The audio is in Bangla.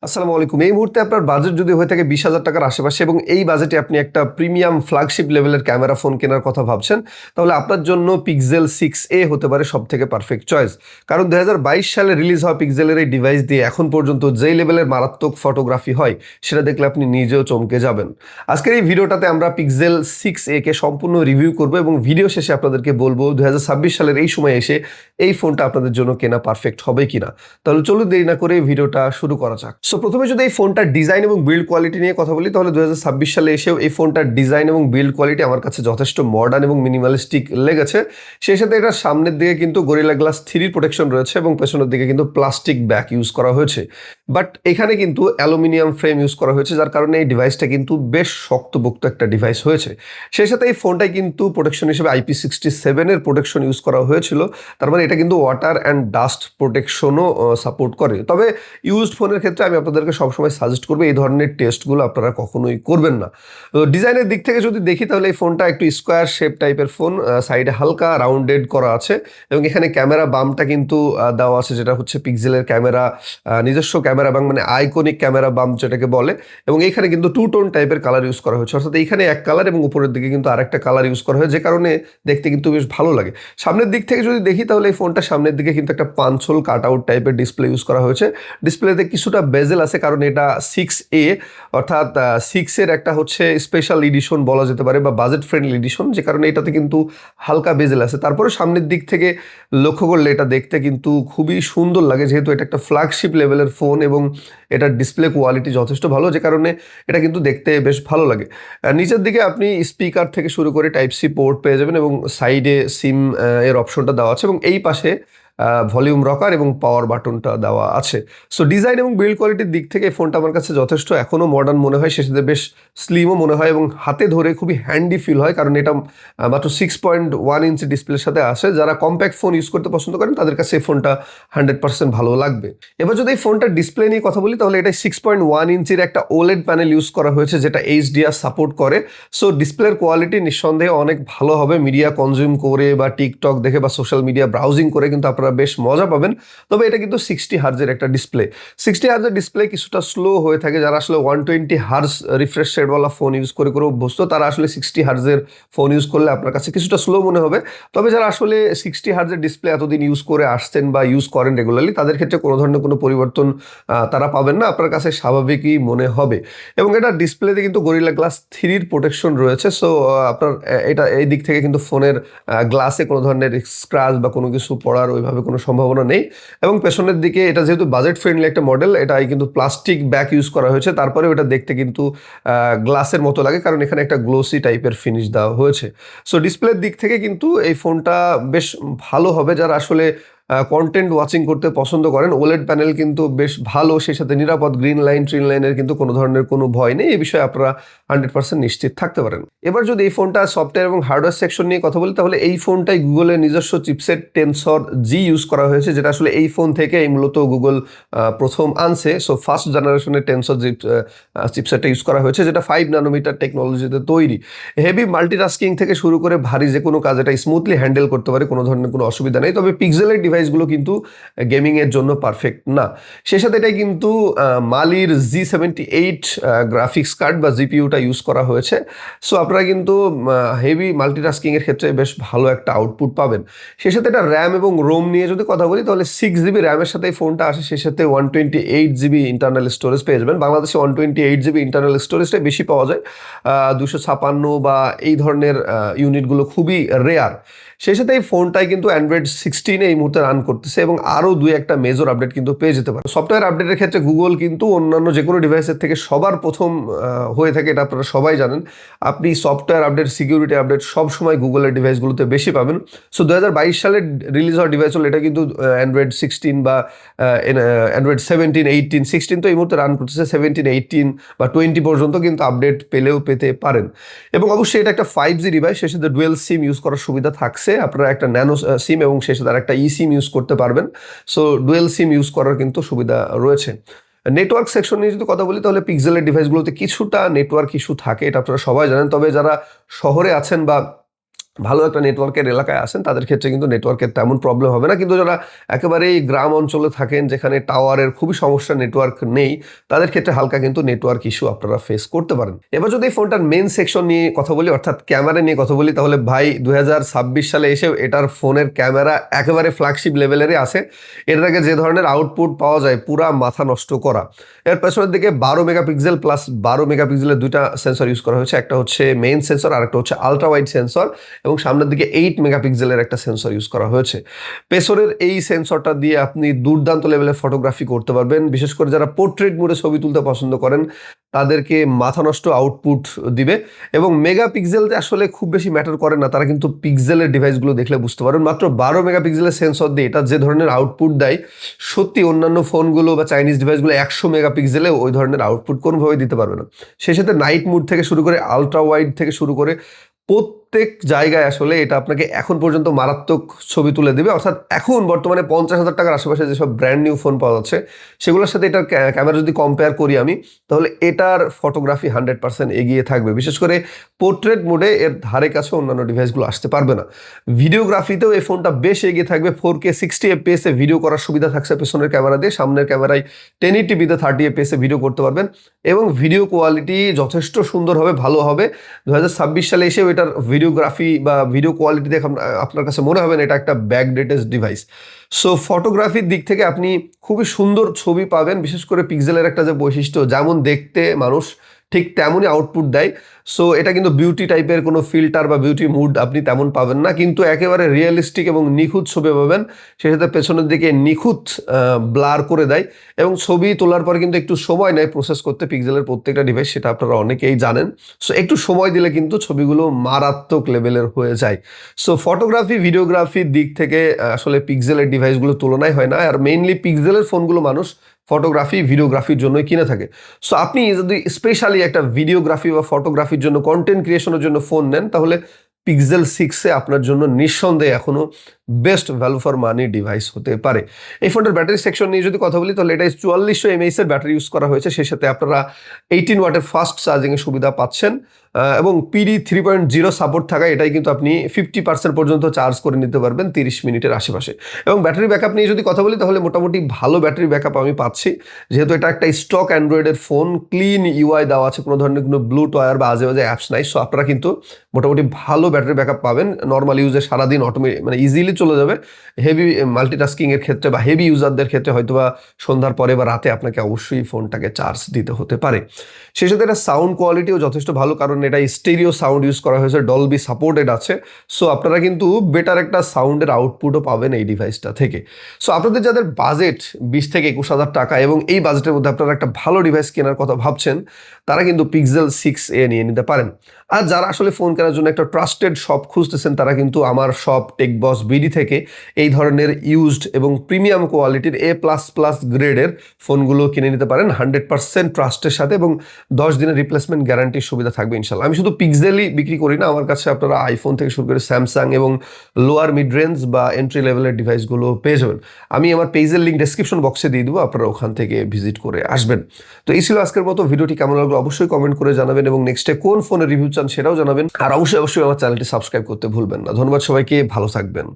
আসসালামু আলাইকুম। এই মুহূর্তে আপনার বাজেট যদি হয়ে থাকে 20,000 টাকার আশেপাশে এবং এই বাজেটে আপনি একটা প্রিমিয়াম ফ্ল্যাগশিপ লেভেলের ক্যামেরা ফোন কেনার কথা ভাবছেন, তাহলে আপনার জন্য পিক্সেল 6a হতে পারে সবথেকে পারফেক্ট চয়েস। কারণ 2022 সালে রিলিজ হওয়া পিক্সেলের এই ডিভাইস দিয়ে এখন পর্যন্ত যেই লেভেলের মারাত্মক ফটোগ্রাফি হয়, সেটা দেখলে আপনি নিজেও চমকে যাবেন। আজকের এই ভিডিওটাতে আমরা পিক্সেল 6a কে সম্পূর্ণ রিভিউ করব এবং ভিডিও শেষে আপনাদেরকে বলবো 2026 সালের এই সময় এসে এই ফোনটা আপনাদের জন্য কেনা পারফেক্ট হবে কিনা। তাহলে চলুন দেরি না করে ভিডিওটা শুরু করা যাক। সো প্রথমে যদি এই ফোনটার ডিজাইন এবং বিল্ড কোয়ালিটি নিয়ে কথা বলি, তাহলে 2026 সালে এসেও এই ফোনটার ডিজাইন এবং বিল্ড কোয়ালিটি আমার কাছে যথেষ্ট মডার্ন এবং মিনিমালিস্টিক লেগেছে। সেই সাথে এটার সামনের দিকে কিন্তু গরিলা গ্লাস 3 প্রোটেকশন রয়েছে এবং পেছনের দিকে কিন্তু প্লাস্টিক ব্যাক ইউজ করা হয়েছে। বাট এখানে কিন্তু অ্যালুমিনিয়াম ফ্রেম ইউজ করা হয়েছে, যার কারণে এই ডিভাইসটা কিন্তু বেশ শক্তপোক্ত একটা ডিভাইস হয়েছে। সেই সাথে এই ফোনটায় কিন্তু প্রোটেকশন হিসেবে IP67 এর প্রোটেকশন ইউজ করা হয়েছিল। তার মানে এটা কিন্তু ওয়াটার অ্যান্ড ডাস্ট প্রোটেকশনও সাপোর্ট করে। তবে ইউজড ফোনের ক্ষেত্রে আমি আপনাদেরকে সবসময় সাজেস্ট করবো এই ধরনের টেস্টগুলো আপনারা কখনোই করবেন না। তো ডিজাইনের দিক থেকে যদি দেখি, তাহলে এই ফোনটা একটু স্কোয়ার শেপ টাইপের ফোন, সাইডে হালকা রাউন্ডেড করা আছে এবং এখানে ক্যামেরা বামটা কিন্তু দেওয়া আছে, যেটা হচ্ছে পিক্সেলের ক্যামেরা নিজস্ব ক্যামেরা বাম, মানে আইকনিক ক্যামেরা বাম যেটাকে বলে। এবং এইখানে কিন্তু টু টোন টাইপের কালার ইউজ করা হয়েছে, অর্থাৎ এইখানে এক কালার এবং উপরের দিকে কিন্তু আরেকটা কালার ইউজ করা হয়, যে কারণে দেখতে কিন্তু বেশ ভালো লাগে। সামনের দিক থেকে যদি দেখি, তাহলে এই ফোনটা সামনের দিকে কিন্তু একটা পাঞ্চল কাট আউট টাইপের ডিসপ্লে ইউজ করা হয়েছে। ডিসপ্লেতে কিছুটা বেজেল আছে, কারণ এটা 6A, অর্থাৎ 6-এর একটা হচ্ছে স্পেশাল এডিশন বলা যেতে পারে বা বাজেট ফ্রেন্ডলি এডিশন, যে কারণে এটাতে কিন্তু হালকা বেজেল আছে। তারপরে সামনের দিক থেকে লক্ষ্য করলে এটা দেখতে কিন্তু খুবই সুন্দর লাগে, যেহেতু এটা একটা ফ্ল্যাগশিপ লেভেলের ফোন এবং এটার ডিসপ্লে কোয়ালিটি যথেষ্ট ভালো, যে কারণে এটা কিন্তু দেখতে বেশ ভালো লাগে। নিচের দিকে আপনি স্পিকার থেকে শুরু করে Type-C পোর্ট পেয়ে যাবেন এবং সাইডে সিম এর অপশনটা দেওয়া আছে এবং এই পাশে ভলিউম রকার এবং পাওয়ার বাটনটা দেওয়া আছে। সো ডিজাইন এবং বিল্ড কোয়ালিটির দিক থেকে এই ফোনটা আমার কাছে যথেষ্ট এখনও মডার্ন মনে হয়, সে সাথে বেশ স্লিমও মনে হয় এবং হাতে ধরে খুবই হ্যান্ডি ফিল হয়, কারণ এটা মাত্র 6.1 ইঞ্চি ডিসপ্লের সাথে আসে। যারা কম্প্যাক্ট ফোন ইউজ করতে পছন্দ করেন তাদের কাছে এই ফোনটা 100% ভালো লাগবে। এবার যদি এই ফোনটার ডিসপ্লে নিয়ে কথা বলি, তাহলে এটা 6.1 ইঞ্চির একটা ওলেড প্যানেল ইউজ করা হয়েছে, যেটা HDR সাপোর্ট করে। সো ডিসপ্লের কোয়ালিটি নিঃসন্দেহে অনেক ভালো হবে। মিডিয়া কনজিউম করে বা টিকটক দেখে বা সোশ্যাল মিডিয়া ব্রাউজিং করে কিন্তু আপনারা বেশ মজা পাবেন। তবে এটা কিন্তু 60 হার্জের একটা ডিসপ্লে। 60 হার্জের ডিসপ্লে কিছুটা স্লো হয়ে থাকে। যারা আসলে 120 হার্জ রিফ্রেশ রেটওয়ালা ফোন ইউজ করে অভ্যস্ত, তারা আসলে 60 হার্জের ফোন ইউজ করলে আপনার কাছে কিছুটা স্লো মনে হবে। তবে যারা আসলে 60 হার্জের ডিসপ্লে এতদিন ইউজ করে আসছেন বা ইউজ করেন রেগুলারলি, তাদের ক্ষেত্রে কোনো ধরনের কোনো পরিবর্তন তারা পাবেন না, আপনার কাছে স্বাভাবিকই মনে হবে। এবং এটা ডিসপ্লেতে কিন্তু গরিলা গ্লাস 3 প্রোটেকশন রয়েছে। সো আপনার এটা এই দিক থেকে কিন্তু ফোনের গ্লাসে কোনো ধরনের স্ক্র্যাচ বা কোনো কিছু পড়ার ওইভাবে কোনো সম্ভাবনা নেই। এবং পেছনের দিকে এটা যেহেতু বাজেট ফ্রেন্ডলি একটা মডেল, এটাই কিন্তু প্লাস্টিক ব্যাক ইউজ করা হয়েছে, তারপরেও এটা দেখতে কিন্তু গ্লাসের মতো লাগে, কারণ এখানে একটা গ্লোসি টাইপের ফিনিশ দেওয়া হয়েছে। সো ডিসপ্লের দিক থেকে কিন্তু এই ফোনটা বেশ ভালো হবে যারা আসলে কন্টেন্ট ওয়াচিং করতে পছন্দ করেন। ওলেড প্যানেল কিন্তু বেশ ভালো, সেই সাথে নিরাপদ, গ্রিন লাইন ট্রিন লাইনের কিন্তু কোনো ধরনের কোনো ভয় নেই। এই বিষয়ে আপনারা 100% নিশ্চিত থাকতে পারেন। এবার যদি এই ফোনটা সফটওয়্যার এবং হার্ডওয়্যার সেকশন নিয়ে কথা বলি, তাহলে এই ফোনটাই গুগলের নিজস্ব চিপসেট টেনসর জি ইউজ করা হয়েছে, যেটা আসলে এই ফোন থেকে এই মূলত গুগল প্রথম আনছে। সো ফার্স্ট জেনারেশনের টেনসর জি চিপসেটটা ইউজ করা হয়েছে, যেটা 5 ন্যানোমিটার টেকনোলজিতে তৈরি। হেভি মাল্টিটাস্কিং থেকে শুরু করে ভারী যে কোনো কাজ এটা স্মুথলি হ্যান্ডেল করতে পারে, কোনো ধরনের কোনো অসুবিধা নেই। তবে পিক্সেলের ডিভাইসগুলো কিন্তু গেমিংয়ের জন্য পারফেক্ট না। সেই সাথে এটাই কিন্তু মালির G78 গ্রাফিক্স কার্ড বা জিপিইউটা ইউজ করা হয়েছে। সো আপনারা কিন্তু হেভি মাল্টিটাস্কিংয়ের ক্ষেত্রে বেশ ভালো একটা আউটপুট পাবেন। সেই সাথে এটা র্যাম এবং রোম নিয়ে যদি কথা বলি, তাহলে 6GB র্যামের সাথে এই ফোনটা আসে, সেই সাথে 128GB ইন্টারনাল স্টোরেজ পেয়ে যাবেন। বাংলাদেশে 128GB ইন্টারনাল স্টোরেজটাই বেশি পাওয়া যায়, 256 বা এই ধরনের ইউনিটগুলো খুবই রেয়ার। সেই সাথে এই ফোনটাই কিন্তু অ্যান্ড্রয়েড 16 এই মুহূর্তে রান করতেছে এবং আরও 2-1টা মেজর আপডেট কিন্তু পেয়ে যেতে পারে। সফটওয়্যার আপডেটের ক্ষেত্রে গুগল কিন্তু অন্যান্য যে কোনো ডিভাইসের থেকে সবার প্রথম হয়ে থাকে, এটা আপনারা সবাই জানেন। আপনি সফটওয়্যার আপডেট, সিকিউরিটি আপডেট সব সময় গুগলের ডিভাইসগুলোতে বেশি পাবেন। সো 2022 সালে রিলিজ হওয়া ডিভাইস হলো, এটা কিন্তু অ্যান্ড্রয়েড 16 বা অ্যান্ড্রয়েড 17, 18, 16 তো এই মুহূর্তে রান করতেছে, 17, 18 বা 20 পর্যন্ত কিন্তু আপডেট পেলেও পেতে পারেন। এবং অবশ্যই এটা একটা 5G ডিভাইস, সেই সাথে ডুয়েল সিম ইউজ করার সুবিধা থাকছে। আপনারা একটা ন্যানো সিম এবং সেই সাথে একটা ই সিম ইউজ করতে পারবেন। সো ডুয়েল সিম ইউজ করার কিন্তু সুবিধা রয়েছে। নেটওয়ার্ক সেকশন নিয়ে যদি কথা বলি, তাহলে পিক্সেলের ডিভাইসগুলোতে কিছুটা নেটওয়ার্ক ইস্যু থাকে, এটা আপনারা সবাই জানেন। তবে যারা শহরে আছেন বা ভালো একটা নেটওয়ার্কের এলাকায় আসেন তাদের ক্ষেত্রে কিন্তু নেটওয়ার্কের তেমন প্রবলেম হবে না, কিন্তু যারা একেবারেই গ্রাম অঞ্চলে থাকেন যেখানে টাওয়ারের খুবই সমস্যা, নেটওয়ার্ক নেই, তাদের ক্ষেত্রে হালকা কিন্তু নেটওয়ার্ক ইস্যু আপনারা ফেস করতে পারেন। এবার যদি এই ফোনটার মেন সেকশন নিয়ে কথা বলি, অর্থাৎ ক্যামেরা নিয়ে কথা বলি, তাহলে ভাই 2026 সালে এসেও এটার ফোনের ক্যামেরা একেবারে ফ্ল্যাগশিপ লেভেলেরই আছে। এর আগে যে ধরনের আউটপুট পাওয়া যায় পুরা মাথা নষ্ট করা। এর পেছনের দিকে 12 মেগাপিক্সেল প্লাস 12 মেগাপিক্সেলের দুইটা সেন্সর ইউজ করা হয়েছে, একটা হচ্ছে মেইন সেন্সর আর একটা হচ্ছে আলট্রা ওয়াইড সেন্সর, এবং সামনের দিকে 8 মেগাপিক্সেলের একটা সেন্সর ইউজ করা হয়েছে। পেছনের এই সেন্সরটা দিয়ে আপনি দুর্দান্ত লেভেলের ফটোগ্রাফি করতে পারবেন, বিশেষ করে যারা পোর্ট্রেট মোডে ছবি তুলতে পছন্দ করেন তাদেরকে মাথা নষ্ট আউটপুট দিবে। এবং মেগাপিক্সেলতে আসলে খুব বেশি ম্যাটার করে না, তারা কিন্তু পিক্সেলের ডিভাইসগুলো দেখলে বুঝতে পারবেন। মাত্র 12 মেগাপিক্সেলের সেন্সর দিয়ে এটা যে ধরনের আউটপুট দেয়, সত্যি অন্যান্য ফোনগুলো বা চাইনিজ ডিভাইসগুলো 100 মেগাপিক্সেলে ওই ধরনের আউটপুট কোনোভাবে দিতে পারবে না। সেই সাথে নাইট মোড থেকে শুরু করে আলট্রা ওয়াইড থেকে শুরু করে প্রত্যেক জায়গায় আসলে এটা আপনাকে এখন পর্যন্ত মারাত্মক ছবি তুলে দেবে। অর্থাৎ এখন বর্তমানে 50,000 টাকার আশেপাশে যেসব ব্র্যান্ড নিউ ফোন পাওয়া যাচ্ছে সেগুলোর সাথে এটার ক্যামেরা যদি কম্পেয়ার করি আমি, তাহলে এটার ফটোগ্রাফি 100% এগিয়ে থাকবে। বিশেষ করে পোর্ট্রেট মোডে এর ধারে কাছে অন্যান্য ডিভাইসগুলো আসতে পারবে না। ভিডিওগ্রাফিতেও এই ফোনটা বেশ এগিয়ে থাকবে। 4K 60 FPS এ ভিডিও করার সুবিধা থাকছে পেছনের ক্যামেরা দিয়ে, সামনের ক্যামেরায় 1080p-তে 30 FPS এ ভিডিও করতে পারবেন, এবং ভিডিও কোয়ালিটি যথেষ্ট সুন্দর হবে, ভালো হবে। 2026 সালে এসেও এটার ভিডিওগ্রাফি বা ভিডিও কোয়ালিটি দেখে আপনার কাছে মনে হবে না এটা একটা ব্যাকডেটেড ডিভাইস। সো ফটোগ্রাফির দিক থেকে আপনি খুবই সুন্দর ছবি পাবেন, বিশেষ করে পিক্সেলের একটা যে বৈশিষ্ট্য, যেমন দেখতে মানুষ ঠিক তেমনই আউটপুট দেয়। সো এটা কিন্তু বিউটি টাইপের কোনো ফিল্টার বা বিউটি মুড আপনি তেমন পাবেন না, কিন্তু একেবারে রিয়েলিস্টিক এবং নিখুঁত ছবি পাবেন। সেই সাথে পেছনের দিকে নিখুঁত ব্লার করে দেয়, এবং ছবি তোলার পর কিন্তু একটু সময় নেয় প্রসেস করতে পিক্সেলের প্রত্যেকটা ডিভাইস, সেটা আপনারা অনেকেই জানেন। সো একটু সময় দিলে কিন্তু ছবিগুলো মারাত্মক লেভেলের হয়ে যায়। সো ফটোগ্রাফি ভিডিওগ্রাফির দিক থেকে আসলে পিক্সেলের ডিভাইসগুলো তুলনায় হয় না, আর মেইনলি পিক্সেলের ফোনগুলো মানুষ ফটোগ্রাফি ভিডিওগ্রাফির জন্যই কিনে থাকে। সো আপনি যদি স্পেশালি একটা ভিডিওগ্রাফি বা ফটোগ্রাফির জন্য কন্টেন্ট ক্রিয়েশনের জন্য ফোন নেন, তাহলে পিক্সেল 6 আপনার জন্য নিঃসন্দেহে এখনও best value for money device হতে পারে। এই ফোনটার ব্যাটারি সেকশন নিয়ে যদি কথা বলি, তাহলে এটা 4400 mAh এর ব্যাটারি ইউজ করা হয়েছে। সেই সাথে আপনারা 18 ওয়াটের ফাস্ট চার্জিংয়ের সুবিধা পাচ্ছেন, এবং PD 3.0 সাপোর্ট থাকায় এটাই কিন্তু আপনি 50% পর্যন্ত চার্জ করে নিতে পারবেন 30 মিনিটের আশেপাশে। এবং ব্যাটারি ব্যাকআপ নিয়ে যদি কথা বলি, তাহলে মোটামুটি ভালো ব্যাটারি ব্যাকআপ আমি পাচ্ছি, যেহেতু এটা একটা স্টক অ্যান্ড্রয়েডের ফোন, ক্লিন ইউআই দেওয়া আছে, কোনো ধরনের কোনো ব্লুটুথ বা আজে বাজে অ্যাপস নাই। সো আপনারা কিন্তু মোটামুটি ভালো ব্যাটারি ব্যাকআপ পাবেন। নর্মাল ইউজে সারাদিন মানে ইজিলি চলে যাবে। হেভি মাল্টিটাস্কিংয়ের ক্ষেত্রে বা হেভি ইউজারদের ক্ষেত্রে হয়তো বা সন্ধ্যার পরে বা রাতে আপনাকে অবশ্যই ফোনটাকে চার্জ দিতে হতে পারে। সেই সাথে এটা সাউন্ড কোয়ালিটিও যথেষ্ট ভালো, কারণ এটা স্টেরিও সাউন্ড ইউজ করা হয়েছে, ডলবি সাপোর্টেড আছে। সো আপনারা কিন্তু বেটার একটা সাউন্ডের আউটপুটও পাবেন এই ডিভাইসটা থেকে। সো আপনাদের যাদের বাজেট 20 থেকে 21,000 টাকা এবং এই বাজেটের মধ্যে আপনারা একটা ভালো ডিভাইস কেনার কথা ভাবছেন, তারা কিন্তু পিক্সেল 6a নিয়ে নিতে পারেন। আর যারা আসলে ফোন কেনার জন্য একটা ট্রাস্টেড শপ খুঁজতেছেন, তারা কিন্তু আমার শপ টেকবস বিডি থেকে এই ধরনের ইউজড এবং প্রিমিয়াম কোয়ালিটির A++ গ্রেডের ফোনগুলো কিনে নিতে পারেন 100% ট্রাস্টের সাথে, এবং 10 দিনের রিপ্লেসমেন্ট গ্যারান্টির সুবিধা থাকবে ইনশাল্লাহ। আমি শুধু পিক্সেলই বিক্রি করি না, আমার কাছে আপনারা আইফোন থেকে শুরু করে স্যামসাং এবং লোয়ার মিড রেঞ্জ বা এন্ট্রি লেভেলের ডিভাইসগুলো পেয়ে যাবেন। আমি আমার পেজের লিঙ্ক ডেসক্রিপশন বক্সে দিয়ে দেবো, আপনারা ওখান থেকে ভিজিট করে আসবেন। তো এই ছিল আজকের মতো। ভিডিওটি কেমন লাগলো অবশ্যই কমেন্ট করে জানাবেন, এবং নেক্সটে কোন ফোনের রিভিউ চান সেটাও জানাবেন। আর অবশ্যই আমার চ্যানেলটি সাবস্ক্রাইব করতে ভুলবেন না। ধন্যবাদ সবাইকে, ভালো থাকবেন।